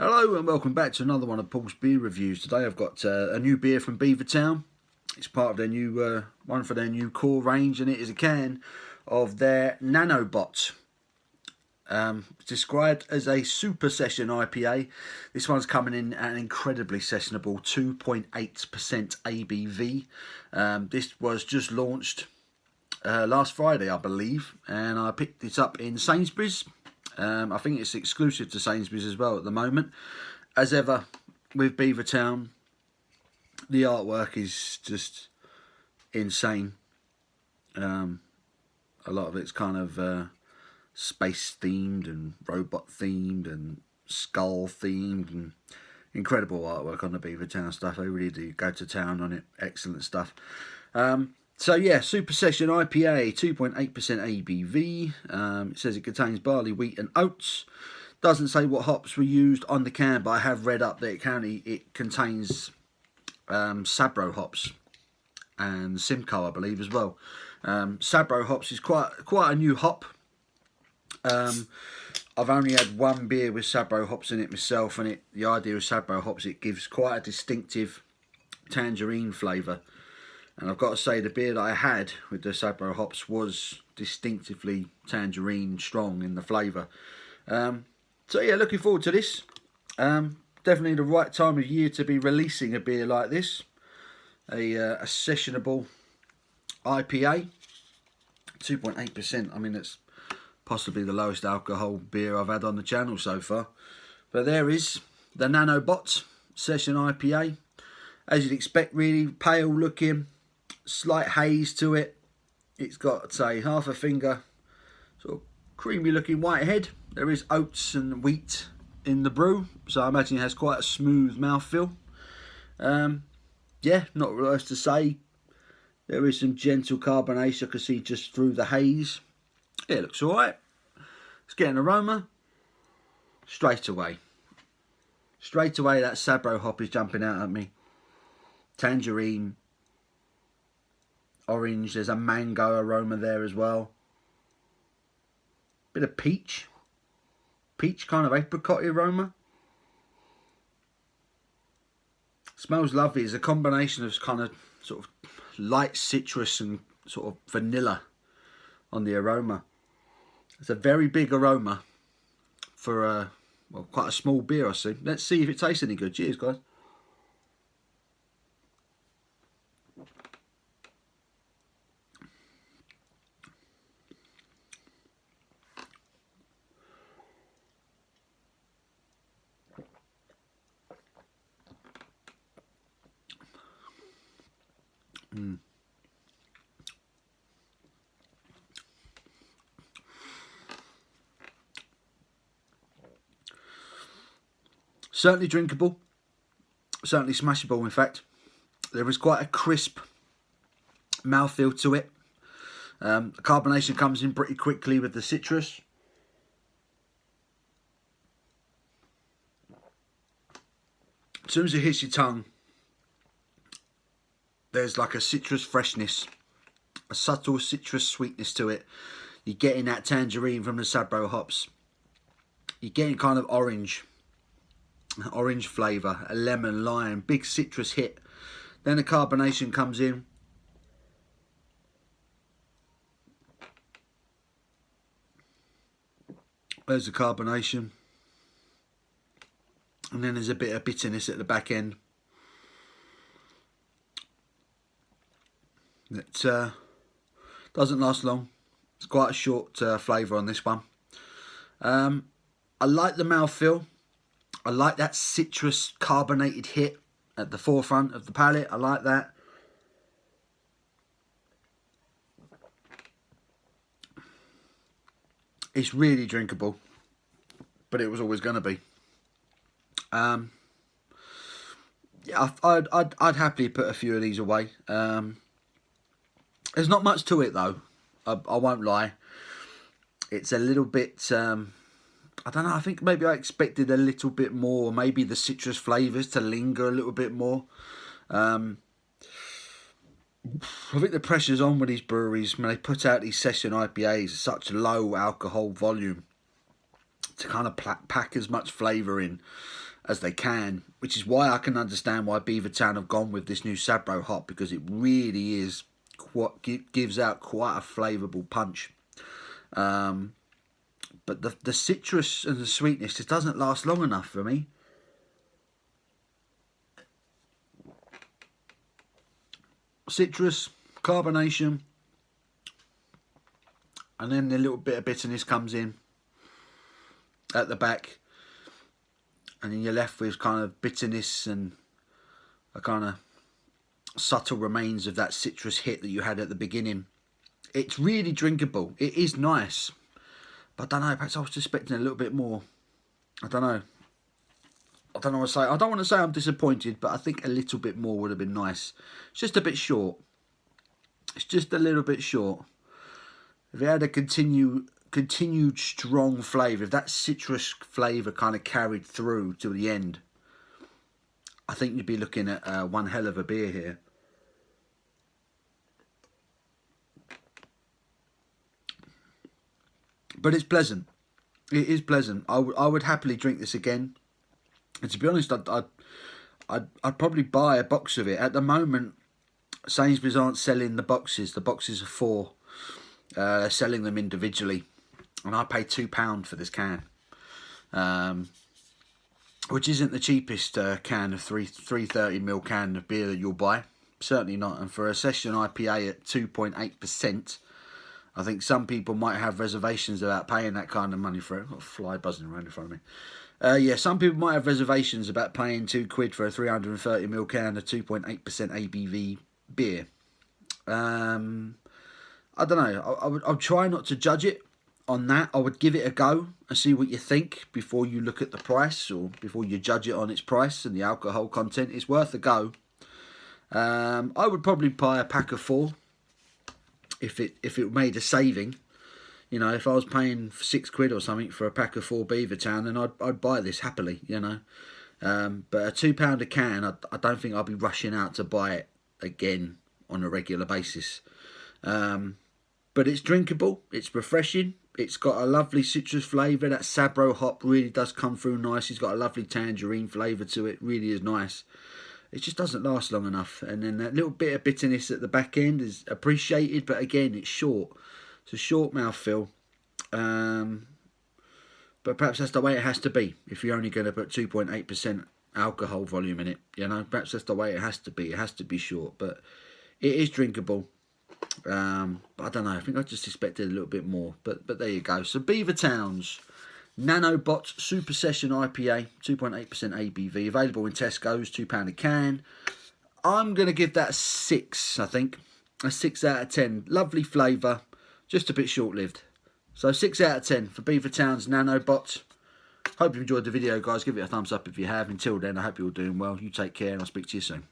Hello and welcome back to another one of Paul's beer reviews. Today I've got a new beer from Beavertown. It's part of their new one for their new core range, and it is a can of their Nanobot. Described as a super session IPA. This one's coming in at an incredibly sessionable 2.8% ABV. This was just launched last Friday, I believe, and I picked it up in Sainsbury's. I think it's exclusive to Sainsbury's as well at the moment. As ever with Beavertown, the artwork is just insane. A lot of it's kind of space themed and robot themed and skull themed, and incredible artwork on the Beavertown stuff. They really do go to town on it. Excellent stuff. So yeah, Super Session IPA, 2.8% ABV. It says it contains barley, wheat and oats. Doesn't say what hops were used on the can, but I have read up that it contains Sabro hops and Simcoe, I believe, as well. Sabro hops is quite a new hop. I've only had one beer with Sabro hops in it myself, and the idea of Sabro hops, it gives quite a distinctive tangerine flavour. And I've got to say, the beer that I had with the Sabro hops was distinctively tangerine strong in the flavour. So yeah, looking forward to this. Definitely the right time of year to be releasing a beer like this. A sessionable IPA. 2.8%. I mean, it's possibly the lowest alcohol beer I've had on the channel so far. But there is the Nanobot Session IPA. As you'd expect, really pale looking. Slight haze to it. It's got, say, half a finger sort of creamy looking white head. There is oats and wheat in the brew, so I imagine it has quite a smooth mouthfeel. Yeah, not really else to say. There is some gentle carbonation I can see just through the haze. Yeah, it looks alright. It's getting aroma straight away. Straight away that Sabro hop is jumping out at me. Tangerine, orange, there's a mango aroma there as well. Bit of peach kind of apricot aroma. Smells lovely. It's a combination of kind of sort of light citrus and sort of vanilla on the aroma. It's a very big aroma for well, quite a small beer, I see. Let's see if it tastes any good. Cheers, guys. Certainly drinkable, certainly smashable in fact. There is quite a crisp mouthfeel to it. The carbonation comes in pretty quickly with the citrus. As soon as it hits your tongue, there's like a citrus freshness, a subtle citrus sweetness to it. You're getting that tangerine from the Sabro hops. You're getting kind of orange flavour, a lemon, lime, big citrus hit. Then the carbonation comes in. There's the carbonation. And then there's a bit of bitterness at the back end. It doesn't last long. It's quite a short flavour on this one. I like the mouthfeel. I like that citrus carbonated hit at the forefront of the palate. I like that. It's really drinkable, but it was always going to be. Yeah, I'd happily put a few of these away. There's not much to it though. I won't lie. It's a little bit. I don't know. I think maybe I expected a little bit more. Maybe the citrus flavours to linger a little bit more. I think the pressure's on with these breweries when they put out these session IPAs, such low alcohol volume. to kind of pack as much flavour in as they can, which is why I can understand why Beavertown have gone with this new Sabro hop, because it really is gives out quite a flavourable punch. But the citrus and the sweetness just doesn't last long enough for me. Citrus, carbonation, and then a little bit of bitterness comes in at the back, and then you're left with kind of bitterness and a kind of subtle remains of that citrus hit that you had at the beginning. It's really drinkable. It is nice, but I don't know, perhaps I was expecting a little bit more. I don't know what to say. I don't want to say I'm disappointed, but I think a little bit more would have been nice. It's just a bit short. It's just a little bit short. If it had a continued strong flavour, if that citrus flavour kind of carried through to the end, I think you'd be looking at one hell of a beer here. But it's pleasant. It is pleasant. I would happily drink this again. And to be honest, I'd probably buy a box of it. At the moment, Sainsbury's aren't selling the boxes. The boxes are 4. They're selling them individually, and I paid £2 for this can, which isn't the cheapest can of 330ml can of beer that you'll buy. Certainly not. And for a session IPA at 2.8%, I think some people might have reservations about paying that kind of money for it. I've got a fly buzzing around in front of me. Yeah, some people might have reservations about paying £2 for a 330ml can of 2.8% ABV beer. I don't know. I'll try not to judge it on that. I would give it a go and see what you think before you look at the price, or before you judge it on its price and the alcohol content. It's worth a go. I would probably buy a pack of 4 if it made a saving. You know, if I was paying £6 or something for a pack of 4 Beavertown, then I'd buy this happily. You know, but a £2 a can, I don't think I'll be rushing out to buy it again on a regular basis. But it's drinkable, it's refreshing, it's got a lovely citrus flavour. That Sabro hop really does come through nice. It's got a lovely tangerine flavour to it, really is nice. It just doesn't last long enough, and then that little bit of bitterness at the back end is appreciated, but again, it's short. It's a short mouthfeel, but perhaps that's the way it has to be if you're only going to put 2.8% alcohol volume in it. You know, perhaps that's the way it has to be. It has to be short, but it is drinkable. But I don't know, I think I just expected a little bit more, but there you go. So Beavertown's Nanobot Super Session IPA, 2.8% ABV, available in Tesco's, £2 a can. I'm going to give that a 6, I think. A 6 out of 10. Lovely flavour, just a bit short-lived. So 6 out of 10 for Beavertown's Nanobot. Hope you enjoyed the video, guys. Give it a thumbs up if you have. Until then, I hope you're all doing well. You take care, and I'll speak to you soon.